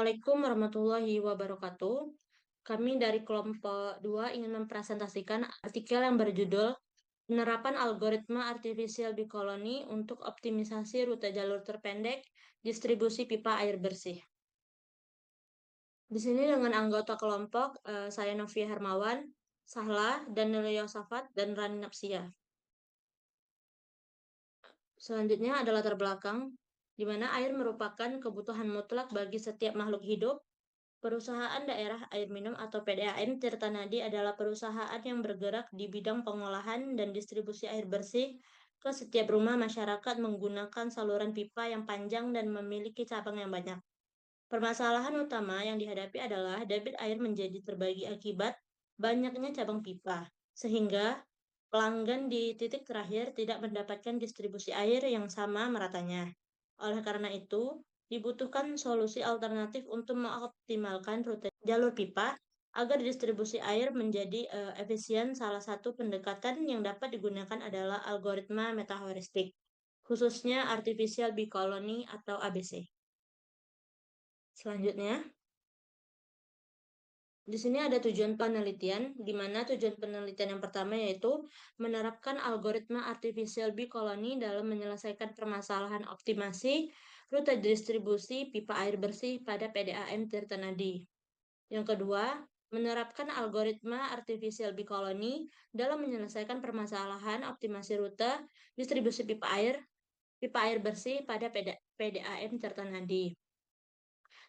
Assalamualaikum warahmatullahi wabarakatuh. Kami dari kelompok 2 ingin mempresentasikan artikel yang berjudul Penerapan Algoritma Artificial Biokoloni untuk Optimisasi Rute Jalur Terpendek Distribusi Pipa Air Bersih. Di sini dengan anggota kelompok saya Novia Hermawan, Sahla, Daniel Yosafat, dan Rani Napsia. Selanjutnya adalah latar belakang, di mana air merupakan kebutuhan mutlak bagi setiap makhluk hidup. Perusahaan Daerah Air Minum atau PDAM Tirtanadi adalah perusahaan yang bergerak di bidang pengolahan dan distribusi air bersih ke setiap rumah masyarakat menggunakan saluran pipa yang panjang dan memiliki cabang yang banyak. Permasalahan utama yang dihadapi adalah debit air menjadi terbagi akibat banyaknya cabang pipa, sehingga pelanggan di titik terakhir tidak mendapatkan distribusi air yang sama meratanya. Oleh karena itu, dibutuhkan solusi alternatif untuk mengoptimalkan rute jalur pipa agar distribusi air menjadi efisien. Salah satu pendekatan yang dapat digunakan adalah algoritma metaheuristik, khususnya Artificial Bee Colony atau ABC. Selanjutnya, di sini ada tujuan penelitian, di mana tujuan penelitian yang pertama yaitu menerapkan algoritma Artificial Bee Colony dalam menyelesaikan permasalahan optimasi rute distribusi pipa air bersih pada PDAM Tirtanadi. Yang kedua, menerapkan algoritma Artificial Bee Colony dalam menyelesaikan permasalahan optimasi rute distribusi pipa air bersih pada PDAM Tirtanadi.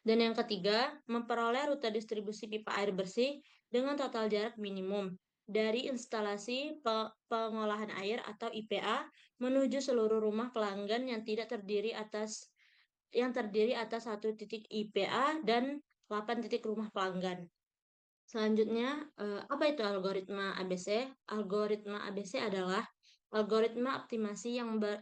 Dan yang ketiga, memperoleh rute distribusi pipa air bersih dengan total jarak minimum dari instalasi pengolahan air atau IPA menuju seluruh rumah pelanggan yang terdiri atas 1 titik IPA dan 8 titik rumah pelanggan. Selanjutnya, apa itu algoritma ABC? Algoritma ABC adalah algoritma optimasi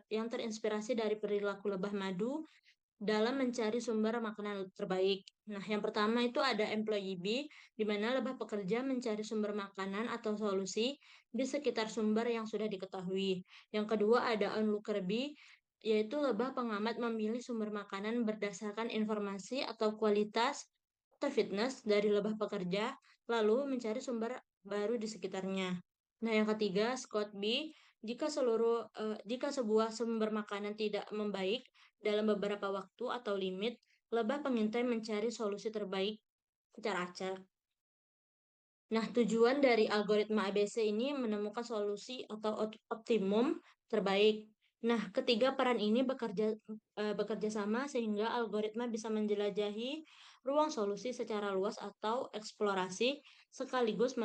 yang terinspirasi dari perilaku lebah madu dalam mencari sumber makanan terbaik. Nah, yang pertama itu ada employee bee, di mana lebah pekerja mencari sumber makanan atau solusi di sekitar sumber yang sudah diketahui. Yang kedua ada onlooker bee, yaitu lebah pengamat memilih sumber makanan berdasarkan informasi atau kualitas atau fitness dari lebah pekerja, lalu mencari sumber baru di sekitarnya. Nah, yang ketiga, scout bee, jika sebuah sumber makanan tidak membaik dalam beberapa waktu atau limit, lebah pengintai mencari solusi terbaik secara acak. Nah, tujuan dari algoritma ABC ini menemukan solusi atau optimum terbaik. Nah, ketiga peran ini bekerja sama sehingga algoritma bisa menjelajahi ruang solusi secara luas atau eksplorasi sekaligus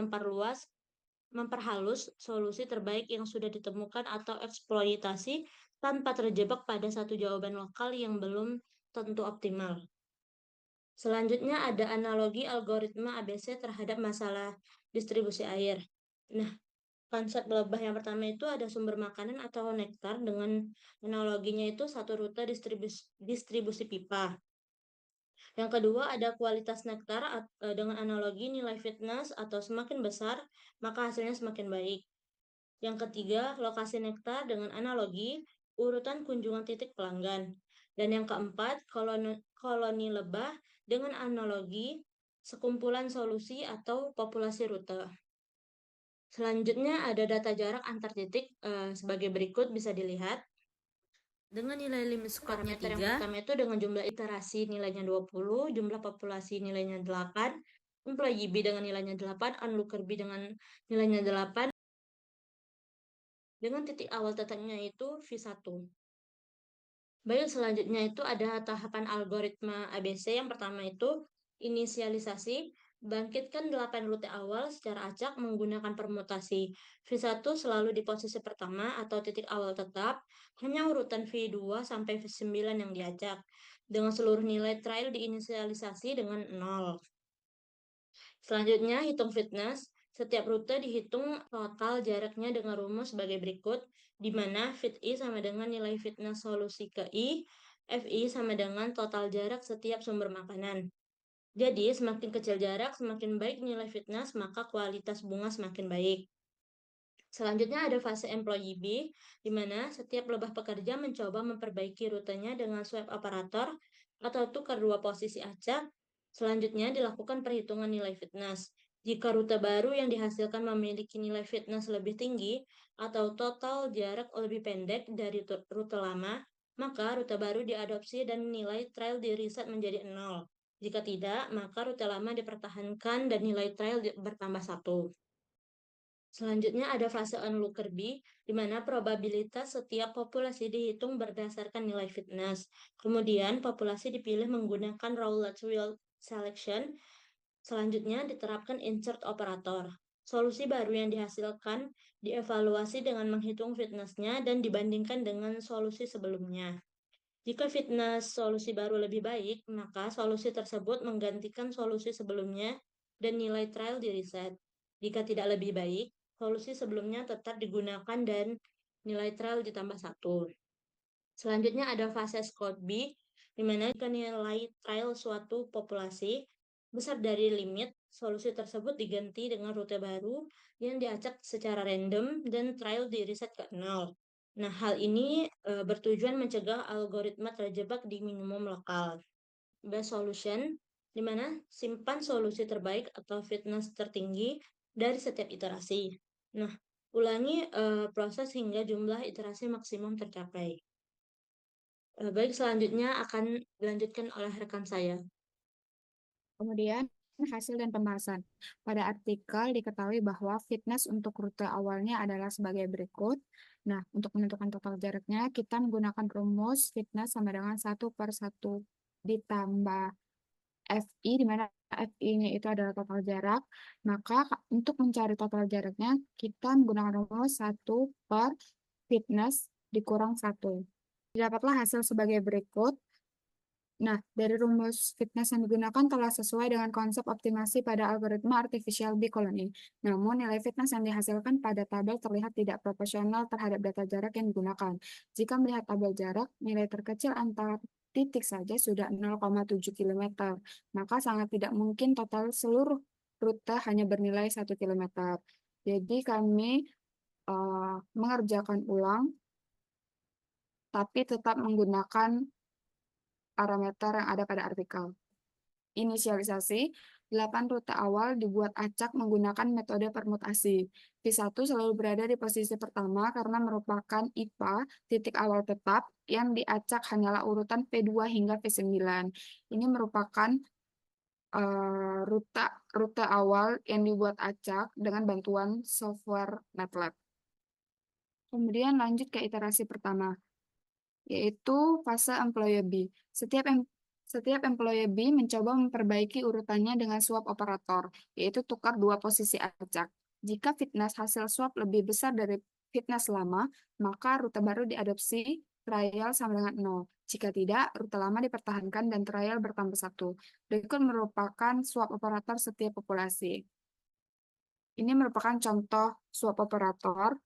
memperhalus solusi terbaik yang sudah ditemukan atau eksploitasi tanpa terjebak pada satu jawaban lokal yang belum tentu optimal. Selanjutnya ada analogi algoritma ABC terhadap masalah distribusi air. Nah, konsep lebah yang pertama itu ada sumber makanan atau nektar, dengan analoginya itu satu rute distribusi pipa. Yang kedua ada kualitas nektar dengan analogi nilai fitness atau semakin besar maka hasilnya semakin baik. Yang ketiga, lokasi nektar dengan analogi urutan kunjungan titik pelanggan. Dan yang keempat, koloni lebah dengan analogi sekumpulan solusi atau populasi rute. Selanjutnya ada data jarak antar titik sebagai berikut bisa dilihat. Dengan nilai limit squarenya 3, yang pertama itu dengan jumlah iterasi nilainya 20, jumlah populasi nilainya 8, employee B dengan nilainya 8, onlooker B dengan nilainya 8, dengan titik awal tetapnya itu V1. Baik, selanjutnya itu ada tahapan algoritma ABC. Yang pertama itu inisialisasi, bangkitkan 8 rute awal secara acak menggunakan permutasi. V1 selalu di posisi pertama atau titik awal tetap, hanya urutan V2 sampai V9 yang diacak, dengan seluruh nilai trial diinisialisasi dengan 0. Selanjutnya, hitung fitness. Setiap rute dihitung total jaraknya dengan rumus sebagai berikut, di mana fit I sama dengan nilai fitness solusi ke I, FI sama dengan total jarak setiap sumber makanan. Jadi, semakin kecil jarak, semakin baik nilai fitness, maka kualitas bunga semakin baik. Selanjutnya ada fase employee B, di mana setiap lebah pekerja mencoba memperbaiki rutenya dengan swipe operator atau tukar dua posisi acak Selanjutnya dilakukan perhitungan nilai fitness. Jika rute baru yang dihasilkan memiliki nilai fitness lebih tinggi atau total jarak lebih pendek dari rute lama, maka rute baru diadopsi dan nilai trial di reset menjadi 0. Jika tidak, maka rute lama dipertahankan dan nilai trial bertambah 1. Selanjutnya ada fase Onlooker-B, di mana probabilitas setiap populasi dihitung berdasarkan nilai fitness. Kemudian, populasi dipilih menggunakan Rowlett Wheel Selection. Selanjutnya, diterapkan insert operator. Solusi baru yang dihasilkan dievaluasi dengan menghitung fitnessnya dan dibandingkan dengan solusi sebelumnya. Jika fitness solusi baru lebih baik, maka solusi tersebut menggantikan solusi sebelumnya dan nilai trial di reset. Jika tidak lebih baik, solusi sebelumnya tetap digunakan dan nilai trial ditambah 1. Selanjutnya ada fase Scott B, di mana jika nilai trial suatu populasi besar dari limit, solusi tersebut diganti dengan rute baru yang diacak secara random dan trial di reset ke 0. Nah, hal ini bertujuan mencegah algoritma terjebak di minimum lokal. Best solution, di mana simpan solusi terbaik atau fitness tertinggi dari setiap iterasi. Nah, ulangi proses hingga jumlah iterasi maksimum tercapai. Baik, selanjutnya akan dilanjutkan oleh rekan saya. Kemudian hasil dan pembahasan. Pada artikel diketahui bahwa fitness untuk rute awalnya adalah sebagai berikut. Nah, untuk menentukan total jaraknya, kita menggunakan rumus fitness sama dengan 1/1 ditambah FI, di mana FI-nya itu adalah total jarak. Maka untuk mencari total jaraknya, kita menggunakan rumus 1 per fitness dikurang 1. Dapatlah hasil sebagai berikut. Nah, dari rumus fitness yang digunakan telah sesuai dengan konsep optimasi pada algoritma artificial B-colony. Namun, nilai fitness yang dihasilkan pada tabel terlihat tidak proporsional terhadap data jarak yang digunakan. Jika melihat tabel jarak, nilai terkecil antar titik saja sudah 0,7 km. Maka sangat tidak mungkin total seluruh rute hanya bernilai 1 km. Jadi kami mengerjakan ulang, tapi tetap menggunakan parameter yang ada pada artikel. Inisialisasi, 8 rute awal dibuat acak menggunakan metode permutasi. V1 selalu berada di posisi pertama karena merupakan IPA, titik awal tetap, yang diacak hanyalah urutan V2 hingga V9. Ini merupakan rute awal yang dibuat acak dengan bantuan software MATLAB. Kemudian lanjut ke iterasi pertama, yaitu fase employee B. Setiap employee B mencoba memperbaiki urutannya dengan swap operator, yaitu tukar dua posisi acak. Jika fitness hasil swap lebih besar dari fitness lama, maka rute baru diadopsi, trial sama dengan 0. Jika tidak, rute lama dipertahankan dan trial bertambah 1. Berikut merupakan swap operator setiap populasi. Ini merupakan contoh swap operator,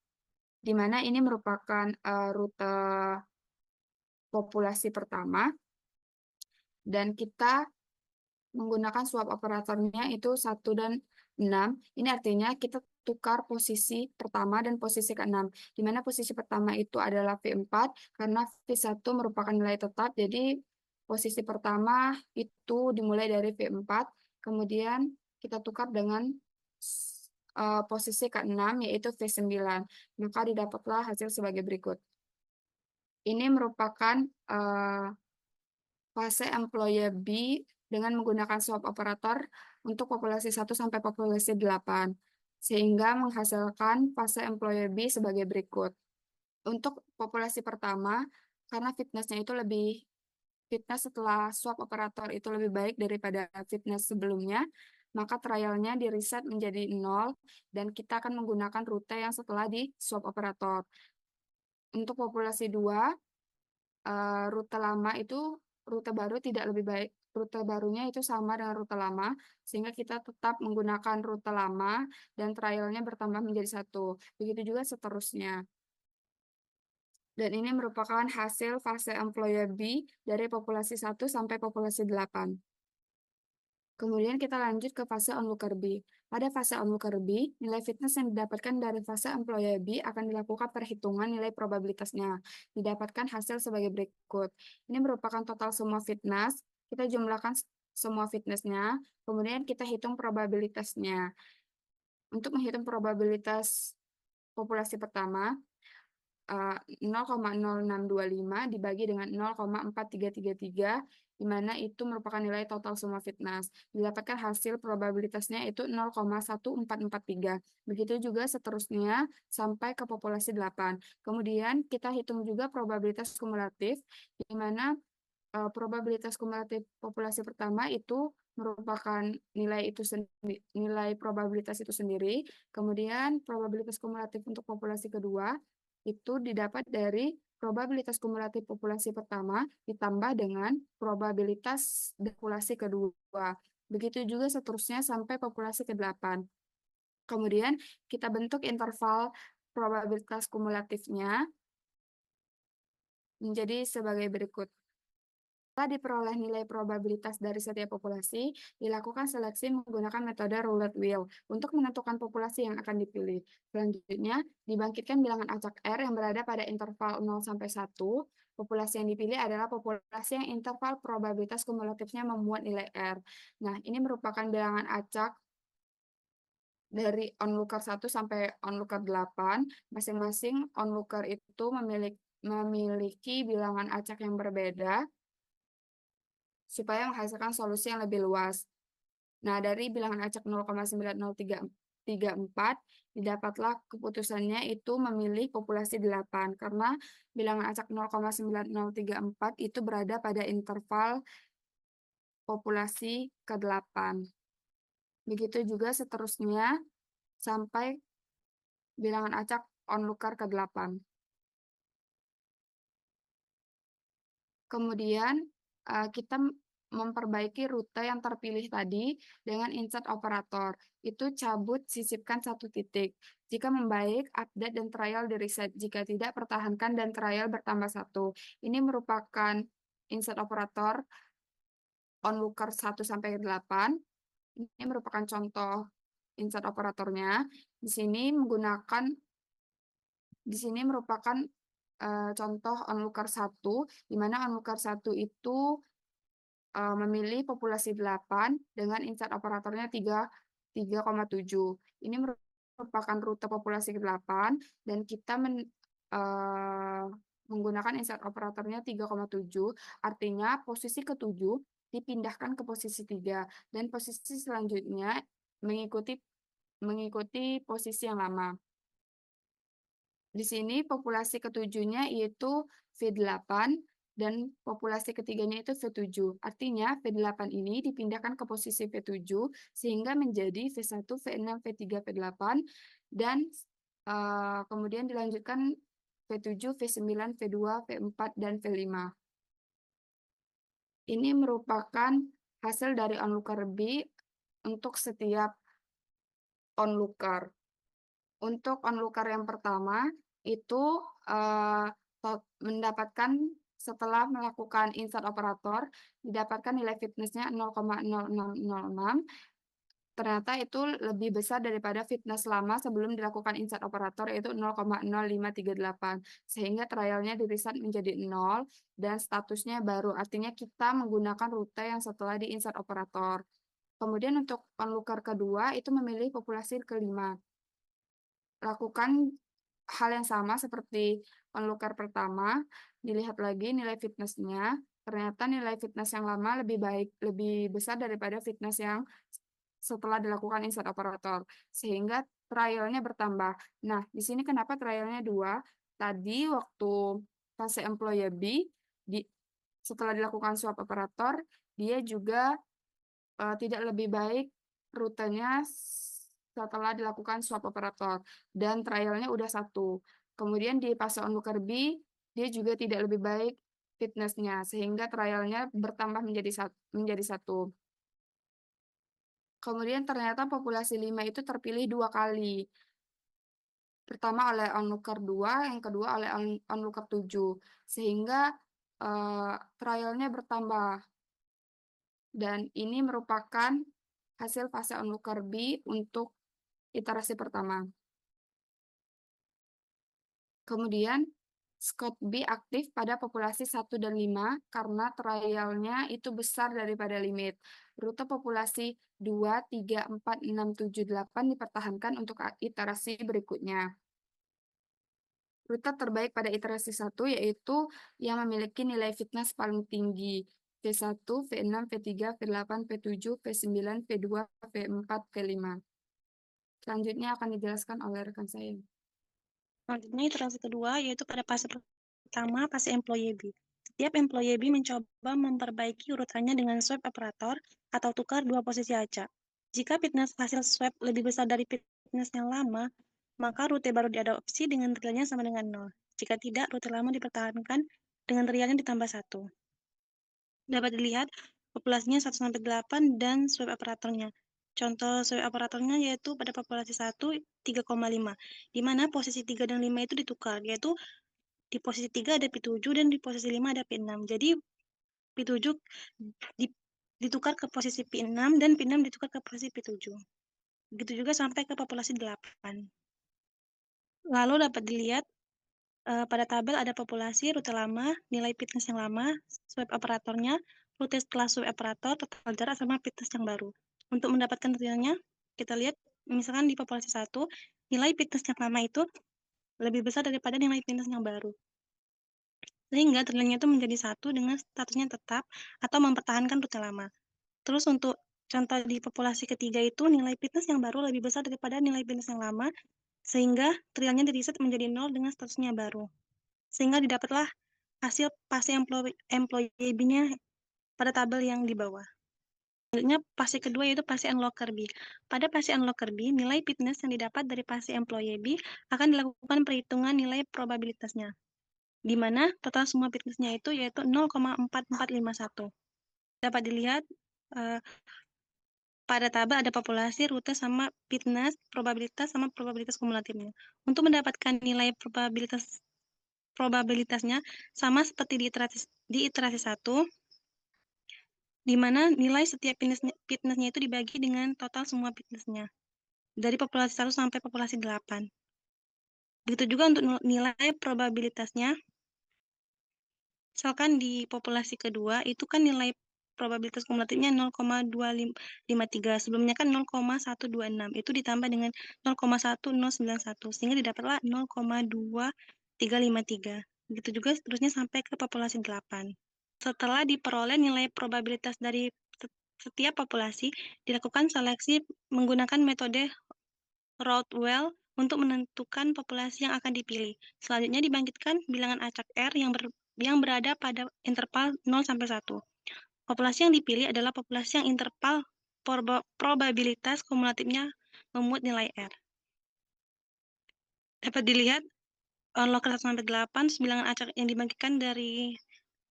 di mana ini merupakan rute populasi pertama, dan kita menggunakan swap operatornya itu 1 dan 6. Ini artinya kita tukar posisi pertama dan posisi ke-6, di mana posisi pertama itu adalah V4, karena V1 merupakan nilai tetap, jadi posisi pertama itu dimulai dari V4, kemudian kita tukar dengan posisi ke-6, yaitu V9, maka didapatlah hasil sebagai berikut. Ini merupakan fase employee B dengan menggunakan swap operator untuk populasi 1 sampai populasi 8, sehingga menghasilkan fase employee B sebagai berikut. Untuk populasi pertama, karena fitness setelah swap operator itu lebih baik daripada fitness sebelumnya, maka trialnya di reset menjadi 0, dan kita akan menggunakan rute yang setelah di swap operator. Untuk populasi 2, rute lama itu rute baru tidak lebih baik, rute barunya itu sama dengan rute lama, sehingga kita tetap menggunakan rute lama dan trialnya bertambah menjadi 1. Begitu juga seterusnya. Dan ini merupakan hasil fase employee B dari populasi 1 sampai populasi 8. Kemudian kita lanjut ke fase onlooker B. Pada fase onlooker B, nilai fitness yang didapatkan dari fase employee B akan dilakukan perhitungan nilai probabilitasnya. Didapatkan hasil sebagai berikut. Ini merupakan total semua fitness. Kita jumlahkan semua fitnessnya, kemudian kita hitung probabilitasnya. Untuk menghitung probabilitas populasi pertama, 0,0625 dibagi dengan 0,4333, di mana itu merupakan nilai total semua fitness. Didapatkan hasil probabilitasnya itu 0,1443. Begitu juga seterusnya sampai ke populasi 8. Kemudian kita hitung juga probabilitas kumulatif, di mana probabilitas kumulatif populasi pertama itu merupakan nilai probabilitas itu sendiri. Kemudian probabilitas kumulatif untuk populasi kedua itu didapat dari probabilitas kumulatif populasi pertama ditambah dengan probabilitas populasi kedua. Begitu juga seterusnya sampai populasi ke-8. Kemudian kita bentuk interval probabilitas kumulatifnya menjadi sebagai berikut. Setelah diperoleh nilai probabilitas dari setiap populasi, dilakukan seleksi menggunakan metode roulette wheel untuk menentukan populasi yang akan dipilih. Selanjutnya, dibangkitkan bilangan acak R yang berada pada interval 0 sampai 1. Populasi yang dipilih adalah populasi yang interval probabilitas kumulatifnya memuat nilai R. Nah, ini merupakan bilangan acak dari onlooker 1 sampai onlooker 8. Masing-masing onlooker itu memiliki bilangan acak yang berbeda supaya menghasilkan solusi yang lebih luas. Nah, dari bilangan acak 0,90334, didapatlah keputusannya itu memilih populasi 8, karena bilangan acak 0,9034 itu berada pada interval populasi ke-8. Begitu juga seterusnya sampai bilangan acak onlooker ke-8. Kemudian kita memperbaiki rute yang terpilih tadi dengan insert operator. Itu cabut, sisipkan satu titik. Jika membaik, update dan trial di reset. Jika tidak, pertahankan dan trial bertambah satu. Ini merupakan insert operator onlooker 1 sampai 8. Ini merupakan contoh insert operatornya. Di sini merupakan contoh onlooker 1, di mana onlooker 1 itu memilih populasi 8 dengan insert operatornya 3,7. Ini merupakan rute populasi ke-8 dan kita menggunakan insert operatornya 3,7, artinya posisi ke-7 dipindahkan ke posisi 3 dan posisi selanjutnya mengikuti posisi yang lama. Di sini populasi ketujuhnya yaitu V8 dan populasi ketiganya itu V7. Artinya V8 ini dipindahkan ke posisi V7 sehingga menjadi V1, V6, V3, V8 dan kemudian dilanjutkan V7, V9, V2, V4, dan V5. Ini merupakan hasil dari onlooker B untuk setiap onlooker. Untuk onlooker yang pertama, itu mendapatkan setelah melakukan insert operator, didapatkan nilai fitnessnya 0,0606. Ternyata itu lebih besar daripada fitness lama sebelum dilakukan insert operator, yaitu 0,0538. Sehingga trialnya di reset menjadi 0 dan statusnya baru. Artinya kita menggunakan rute yang setelah di insert operator. Kemudian untuk onlooker kedua, itu memilih populasi kelima. Lakukan hal yang sama seperti onlooker pertama, dilihat lagi nilai fitnessnya. Ternyata nilai fitness yang lama lebih besar daripada fitness yang setelah dilakukan insert operator, sehingga trialnya bertambah. Nah, di sini kenapa trialnya 2? Tadi waktu fase employee setelah dilakukan swap operator, dia juga tidak lebih baik rutenya setelah dilakukan swap operator dan trialnya udah 1. Kemudian di fase onlooker B dia juga tidak lebih baik fitnessnya sehingga trialnya bertambah menjadi 1. Kemudian ternyata populasi 5 itu terpilih 2 kali. Pertama oleh onlooker 2, yang kedua oleh onlooker 7. Sehingga trialnya bertambah. Dan ini merupakan hasil fase onlooker B untuk iterasi pertama. Kemudian, Scott B aktif pada populasi 1 dan 5 karena trialnya itu besar daripada limit. rute populasi 2, 3, 4, 6, 7, 8 dipertahankan untuk iterasi berikutnya. Rute terbaik pada iterasi 1 yaitu yang memiliki nilai fitness paling tinggi. V1, V6, V3, V8, V7, V9, V2, V4, V5. Selanjutnya akan dijelaskan oleh rekan saya. Selanjutnya iterasi kedua yaitu pada fase pertama, fase employee B. Setiap employee B mencoba memperbaiki urutannya dengan swipe operator atau tukar dua posisi acak. Jika fitness hasil swipe lebih besar dari fitness yang lama, maka rute baru diadopsi dengan trialnya sama dengan 0. Jika tidak, rute lama dipertahankan dengan trialnya ditambah 1. Dapat dilihat populasinya 1-8 dan swipe operatornya. Contoh swipe operatornya yaitu pada populasi 1, 3,5, di mana posisi 3 dan 5 itu ditukar, yaitu di posisi 3 ada P7 dan di posisi 5 ada P6. Jadi P7 ditukar ke posisi P6 dan P6 ditukar ke posisi P7. Begitu juga sampai ke populasi 8. Lalu dapat dilihat pada tabel ada populasi, rute lama, nilai fitness yang lama, swipe operatornya, rute setelah swipe operator, total jarak sama fitness yang baru. Untuk mendapatkan realnya, kita lihat misalkan di populasi 1, nilai fitness yang lama itu lebih besar daripada nilai fitness yang baru. Sehingga trialnya itu menjadi 1 dengan statusnya tetap atau mempertahankan rute lama. Terus untuk contoh di populasi ketiga itu nilai fitness yang baru lebih besar daripada nilai fitness yang lama, sehingga trialnya di-reset menjadi 0 dengan statusnya baru. Sehingga didapatlah hasil fase employee B-nya pada tabel yang di bawah. Selanjutnya, fase kedua yaitu fase unlocker B. Pada fase unlocker B, nilai fitness yang didapat dari fase employee B akan dilakukan perhitungan nilai probabilitasnya, di mana total semua fitnessnya itu yaitu 0,4451. Dapat dilihat pada tabel ada populasi, rute, sama fitness, probabilitas kumulatifnya. Untuk mendapatkan nilai probabilitasnya sama seperti di iterasi 1, di mana nilai setiap fitnessnya itu dibagi dengan total semua fitnessnya, dari populasi 1 sampai populasi 8. Begitu juga untuk nilai probabilitasnya, misalkan di populasi kedua, itu kan nilai probabilitas kumulatifnya 0,253, sebelumnya kan 0,126, itu ditambah dengan 0,1091, sehingga didapatlah 0,2353. Begitu juga seterusnya sampai ke populasi 8. Setelah diperoleh nilai probabilitas dari setiap populasi, dilakukan seleksi menggunakan metode Rothwell untuk menentukan populasi yang akan dipilih. Selanjutnya dibangkitkan bilangan acak R yang berada pada interval 0 sampai 1. Populasi yang dipilih adalah populasi yang interval probabilitas kumulatifnya memuat nilai R. Dapat dilihat unlocker 1 sampai 8, bilangan acak yang dibangkitkan dari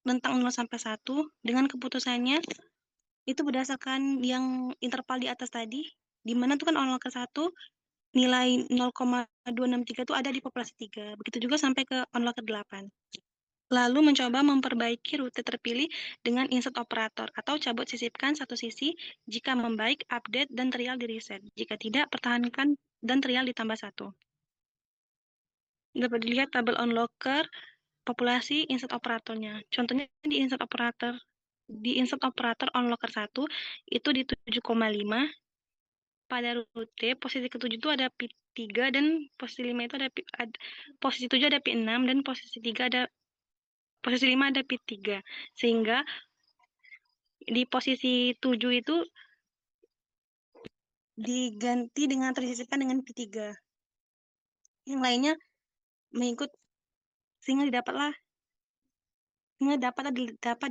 rentang 0 sampai 1 dengan keputusannya itu berdasarkan yang interval di atas tadi, di mana itu kan unlocker 1 nilai 0,263 itu ada di populasi 3. Begitu juga sampai ke unlocker 8. Lalu mencoba memperbaiki rute terpilih dengan insert operator atau cabut sisipkan satu sisi, jika membaik, update, dan trial di reset. Jika tidak, pertahankan dan trial ditambah 1. Dapat dilihat tabel unlocker, populasi, insert operatornya. Contohnya di insert operator unlocker 1 itu di 7,5. Pada rute posisi ke-7 itu ada P3 dan posisi 5 itu posisi 7 ada P6 dan posisi 5 ada P3. Sehingga di posisi 7 itu diganti dengan tersisipkan dengan P3. Yang lainnya mengikut sehingga dapat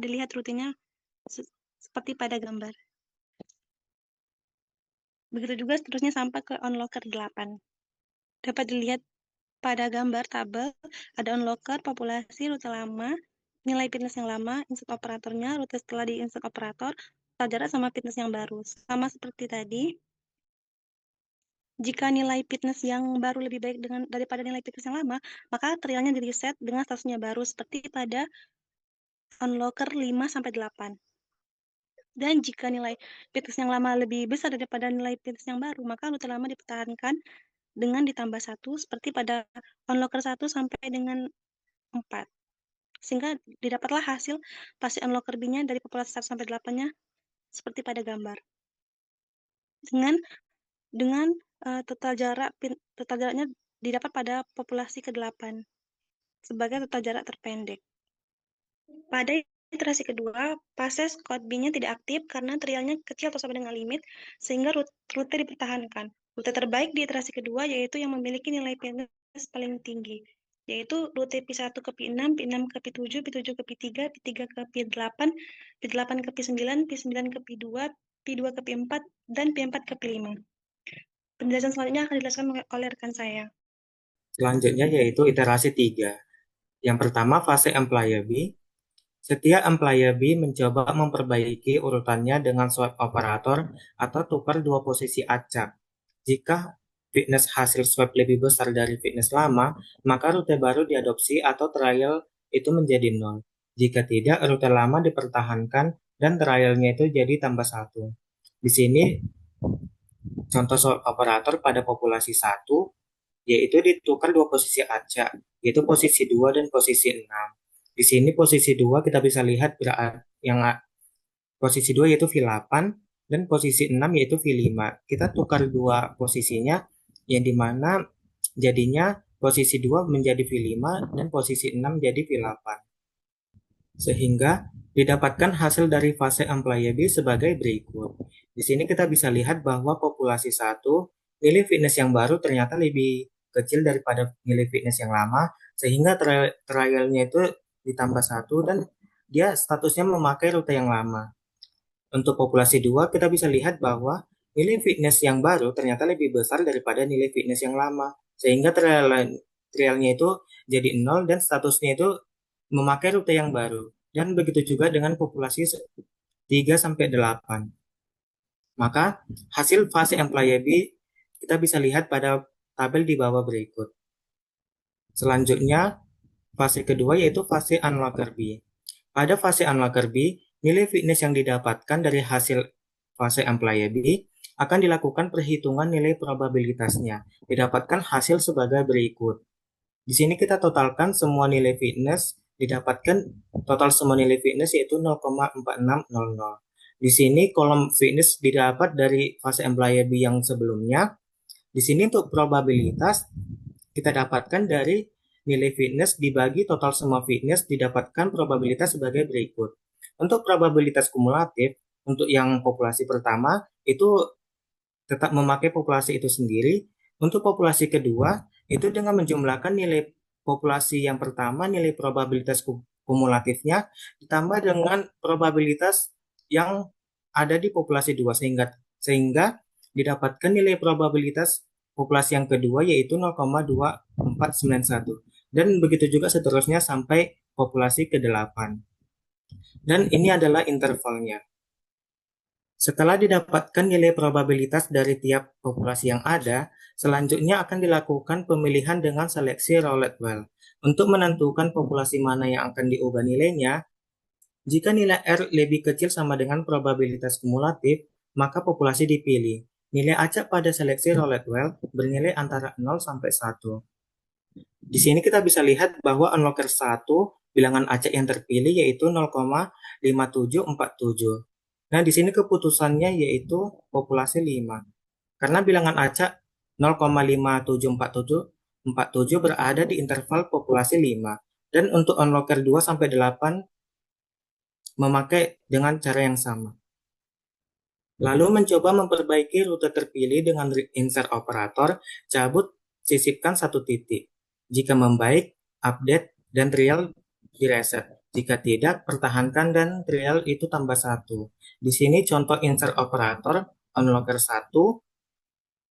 dilihat rutenya seperti pada gambar. Begitu juga seterusnya sampai ke unlocker 8. Dapat dilihat pada gambar tabel ada unlocker, populasi, rute lama, nilai fitness yang lama, insert operatornya, rute setelah di insert operator, total jarak sama fitness yang baru. Sama seperti tadi, jika nilai fitness yang baru lebih baik daripada nilai fitness yang lama, maka trialnya di reset dengan statusnya baru seperti pada unlocker 5-8. Dan jika nilai fitness yang lama lebih besar daripada nilai fitness yang baru, maka rute lama dipertahankan dengan ditambah 1 seperti pada unlocker 1 sampai dengan 4. Sehingga didapatlah hasil fase unlocker B-nya dari populasi 1 sampai 8-nya seperti pada gambar. Dengan total jaraknya didapat pada populasi ke-8 sebagai total jarak terpendek. Pada iterasi kedua, fase Scott B-nya tidak aktif karena trialnya kecil atau sama dengan limit, sehingga rute dipertahankan. Rute terbaik di iterasi kedua yaitu yang memiliki nilai fitness paling tinggi, yaitu rute P1 ke P6, P6 ke P7, P7 ke P3, P3 ke P8, P8 ke P9, P9 ke P2, P2 ke P4, dan P4 ke P5. Penjelasan selanjutnya akan dijelaskan oleh rekan saya. Selanjutnya yaitu iterasi 3. Yang pertama fase employee. Setiap employee mencoba memperbaiki urutannya dengan swap operator atau tukar dua posisi acak. Jika fitness hasil swap lebih besar dari fitness lama, maka rute baru diadopsi atau trial itu menjadi 0. Jika tidak, rute lama dipertahankan dan trialnya itu jadi tambah 1. Di sini contoh swap operator pada populasi 1 yaitu ditukar dua posisi acak, yaitu posisi 2 dan posisi 6. Di sini posisi 2 kita bisa lihat yang posisi 2 yaitu V8 dan posisi 6 yaitu V5. Kita tukar dua posisinya yang dimana jadinya posisi 2 menjadi V5 dan posisi 6 jadi V8. Sehingga didapatkan hasil dari fase employee sebagai berikut. Di sini kita bisa lihat bahwa populasi 1 nilai fitness yang baru ternyata lebih kecil daripada nilai fitness yang lama, sehingga trialnya itu ditambah 1 dan dia statusnya memakai rute yang lama. Untuk populasi 2 kita bisa lihat bahwa nilai fitness yang baru ternyata lebih besar daripada nilai fitness yang lama, sehingga trialnya itu jadi 0 dan statusnya itu memakai rute yang baru. Dan begitu juga dengan populasi 3 sampai 8. Maka hasil fase employee kita bisa lihat pada tabel di bawah berikut. Selanjutnya fase kedua yaitu fase unlocker B. Pada fase unlocker B, nilai fitness yang didapatkan dari hasil fase employee B akan dilakukan perhitungan nilai probabilitasnya. Didapatkan hasil sebagai berikut. Di sini kita totalkan semua nilai fitness, didapatkan total semua nilai fitness yaitu 0,4600. Di sini kolom fitness didapat dari fase employee B yang sebelumnya. Di sini untuk probabilitas kita dapatkan dari nilai fitness dibagi total semua fitness, didapatkan probabilitas sebagai berikut. Untuk probabilitas kumulatif, untuk yang populasi pertama itu tetap memakai populasi itu sendiri. Untuk populasi kedua, itu dengan menjumlahkan nilai populasi yang pertama, nilai probabilitas kumulatifnya, ditambah dengan probabilitas yang ada di populasi 2, sehingga didapatkan nilai probabilitas populasi yang kedua yaitu 0,2491. Dan begitu juga seterusnya sampai populasi ke-8. Dan ini adalah intervalnya. Setelah didapatkan nilai probabilitas dari tiap populasi yang ada, selanjutnya akan dilakukan pemilihan dengan seleksi roulette wheel. Untuk menentukan populasi mana yang akan diubah nilainya, jika nilai R lebih kecil sama dengan probabilitas kumulatif, maka populasi dipilih. Nilai acak pada seleksi roulette wheel bernilai antara 0 sampai 1. Di sini kita bisa lihat bahwa unlocker 1 bilangan acak yang terpilih yaitu 0,5747. Nah, di sini keputusannya yaitu populasi 5. Karena bilangan acak 0,5747 berada di interval populasi 5. Dan untuk unlocker 2 sampai 8 memakai dengan cara yang sama. Lalu mencoba memperbaiki rute terpilih dengan insert operator, cabut, sisipkan satu titik. Jika membaik, update, dan trial direset. Jika tidak, pertahankan dan trial itu tambah 1. Di sini contoh insert operator, unlocker 1,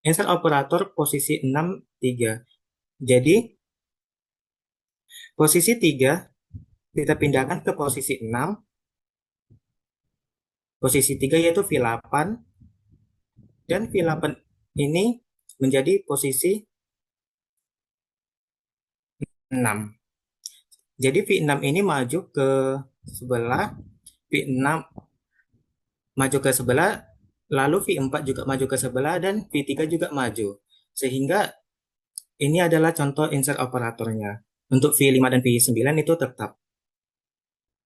insert operator posisi 6, 3. Jadi, posisi 3 kita pindahkan ke posisi 6. Posisi 3 yaitu V8. Dan V8 ini menjadi posisi 6. Jadi V6 ini maju ke sebelah, V6 maju ke sebelah, lalu V4 juga maju ke sebelah, dan V3 juga maju. Sehingga ini adalah contoh insert operatornya. Untuk V5 dan V9 itu tetap.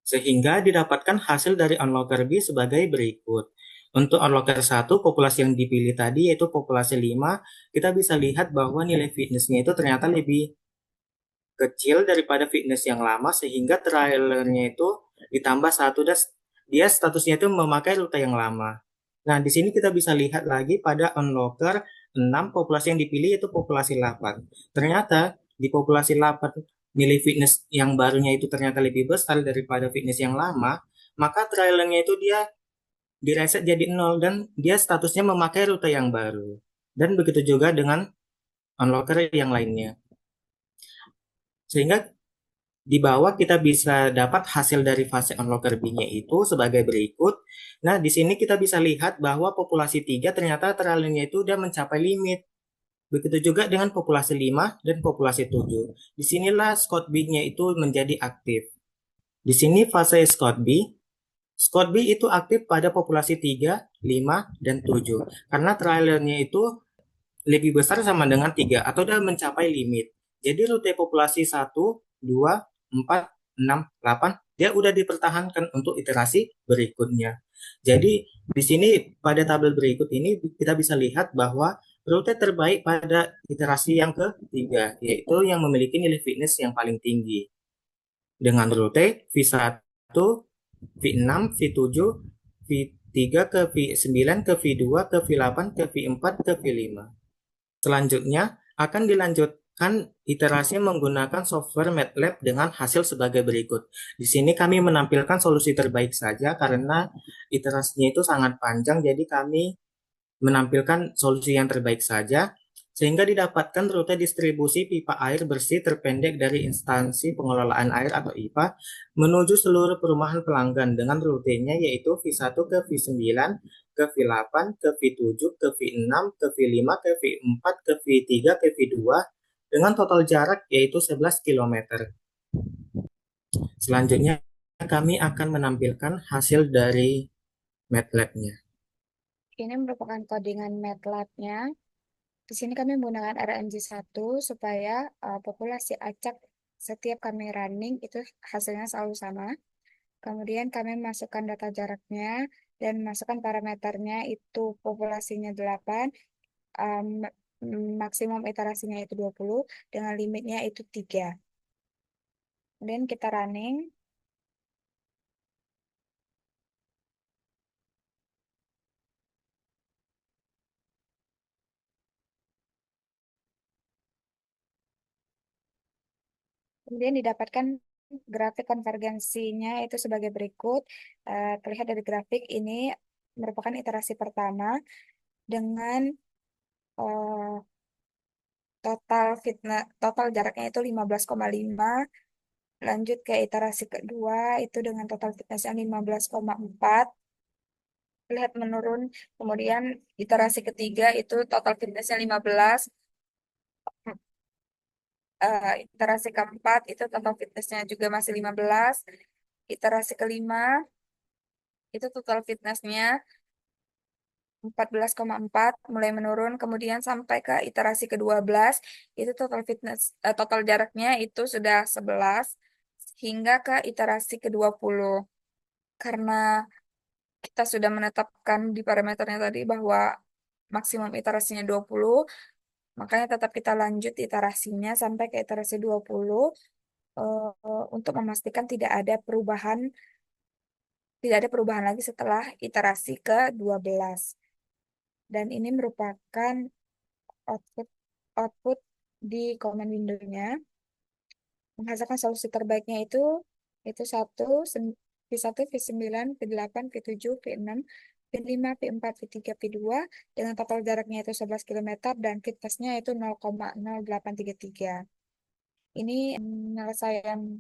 Sehingga didapatkan hasil dari unlocker B sebagai berikut. Untuk onlooker 1, populasi yang dipilih tadi yaitu populasi 5, kita bisa lihat bahwa nilai fitnessnya itu ternyata lebih kecil daripada fitness yang lama sehingga trailernya itu ditambah satu dan dia statusnya itu memakai rute yang lama. Nah, di sini kita bisa lihat lagi pada onlooker 6 populasi yang dipilih itu populasi 8. Ternyata di populasi 8 nilai fitness yang barunya itu ternyata lebih besar daripada fitness yang lama, maka trailernya itu dia direset jadi 0 dan dia statusnya memakai rute yang baru. Dan begitu juga dengan onlooker yang lainnya. Sehingga di bawah kita bisa dapat hasil dari fase onlooker B-nya itu sebagai berikut. Nah, di sini kita bisa lihat bahwa populasi 3 ternyata trailernya itu udah mencapai limit. Begitu juga dengan populasi 5 dan populasi 7. Disinilah Scott B-nya itu menjadi aktif. Di sini fase Scott B. Scott B itu aktif pada populasi 3, 5, dan 7. Karena trailernya itu lebih besar sama dengan 3 atau sudah mencapai limit. Jadi rute populasi 1, 2, 4, 6, 8 dia udah dipertahankan untuk iterasi berikutnya. Jadi di sini pada tabel berikut ini kita bisa lihat bahwa rute terbaik pada iterasi yang ketiga yaitu yang memiliki nilai fitness yang paling tinggi dengan rute V1, V6, V7, V3 ke V9 ke V2 ke V8 ke V4 ke V5. Selanjutnya, akan dilanjutkan iterasi menggunakan software MATLAB dengan hasil sebagai berikut. Di sini kami menampilkan solusi terbaik saja karena iterasinya itu sangat panjang, jadi kami menampilkan solusi yang terbaik saja, sehingga didapatkan rute distribusi pipa air bersih terpendek dari instansi pengelolaan air atau IPA menuju seluruh perumahan pelanggan dengan rutenya yaitu V1 ke V9, ke V8, ke V7, ke V6, ke V5, ke V4, ke V3, ke V2 dengan total jarak yaitu 11 km. Selanjutnya kami akan menampilkan hasil dari MATLAB-nya. Ini merupakan codingan MATLAB-nya. Di sini kami menggunakan RNG1 supaya populasi acak setiap kami running itu hasilnya selalu sama. Kemudian kami masukkan data jaraknya dan masukkan parameternya itu populasinya 8, maksimum iterasinya itu 20, dengan limitnya itu 3. Kemudian kita running. Kemudian didapatkan grafik konvergensinya itu sebagai berikut. Terlihat dari grafik ini merupakan iterasi pertama dengan total jaraknya itu 15,5. Lanjut ke iterasi kedua itu dengan total fitnessnya 15,4. Lihat menurun. Kemudian iterasi ketiga itu total fitnessnya 15. Iterasi keempat itu total fitnessnya juga masih 15. Iterasi kelima itu total fitnessnya 14,4 mulai menurun, kemudian sampai ke iterasi ke-12 itu total jaraknya itu sudah 11 hingga ke iterasi ke-20. Karena kita sudah menetapkan di parameternya tadi bahwa maksimum iterasinya 20, makanya tetap kita lanjut iterasinya sampai ke iterasi 20 untuk memastikan tidak ada perubahan lagi setelah iterasi ke-12. Dan ini merupakan output output di command window-nya. Menghasilkan solusi terbaiknya itu V1, V9, V8, V7, V6, V5, V4, V3, V2 dengan total jaraknya itu 11 km dan fitnessnya itu 0,0833. Ini penyelesaian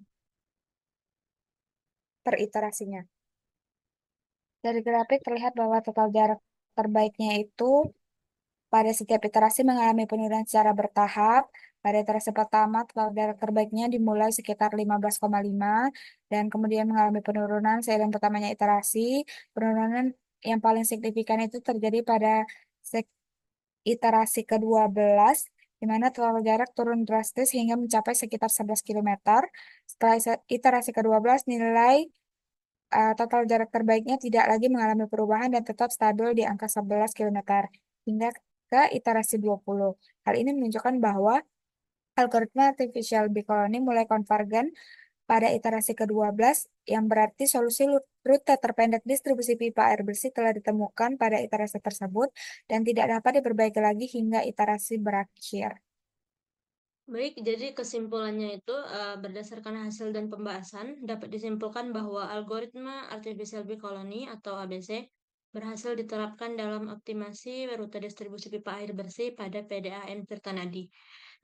per iterasinya. Dari grafik terlihat bahwa total jarak terbaiknya itu pada setiap iterasi mengalami penurunan secara bertahap. Pada iterasi pertama, total jarak terbaiknya dimulai sekitar 15,5 dan kemudian mengalami penurunan seiring pertamanya iterasi. Penurunan yang paling signifikan itu terjadi pada iterasi ke-12, di mana total jarak turun drastis hingga mencapai sekitar 11 km. Setelah iterasi ke-12, nilai total jarak terbaiknya tidak lagi mengalami perubahan dan tetap stabil di angka 11 km hingga ke iterasi 20. Hal ini menunjukkan bahwa algoritma artificial bee colony mulai konvergen pada iterasi ke-12, yang berarti solusi rute terpendek distribusi pipa air bersih telah ditemukan pada iterasi tersebut dan tidak dapat diperbaiki lagi hingga iterasi berakhir. Baik, jadi kesimpulannya itu berdasarkan hasil dan pembahasan dapat disimpulkan bahwa algoritma artificial bee colony atau ABC berhasil diterapkan dalam optimasi rute distribusi pipa air bersih pada PDAM Tirtanadi.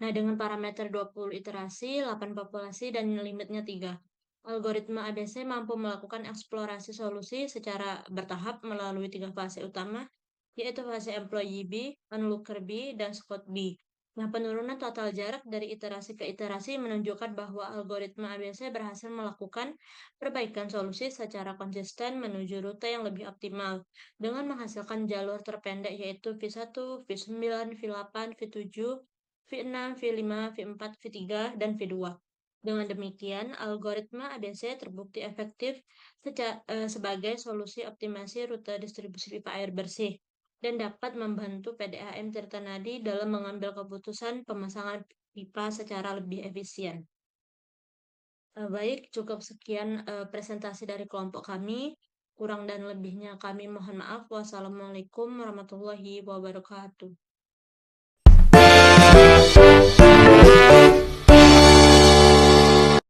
Nah, dengan parameter 20 iterasi, 8 populasi, dan limitnya 3. Algoritma ABC mampu melakukan eksplorasi solusi secara bertahap melalui 3 fase utama, yaitu fase employee B, onlooker B, dan scout B. Nah, penurunan total jarak dari iterasi ke iterasi menunjukkan bahwa algoritma ABC berhasil melakukan perbaikan solusi secara konsisten menuju rute yang lebih optimal dengan menghasilkan jalur terpendek yaitu V1, V9, V8, V7, V6, V5, V4, V3, dan V2. Dengan demikian, algoritma ABC terbukti efektif sebagai solusi optimasi rute distribusi pipa air bersih dan dapat membantu PDAM Tirtanadi dalam mengambil keputusan pemasangan pipa secara lebih efisien. Baik, cukup sekian presentasi dari kelompok kami. Kurang dan lebihnya kami mohon maaf. Wassalamualaikum warahmatullahi wabarakatuh.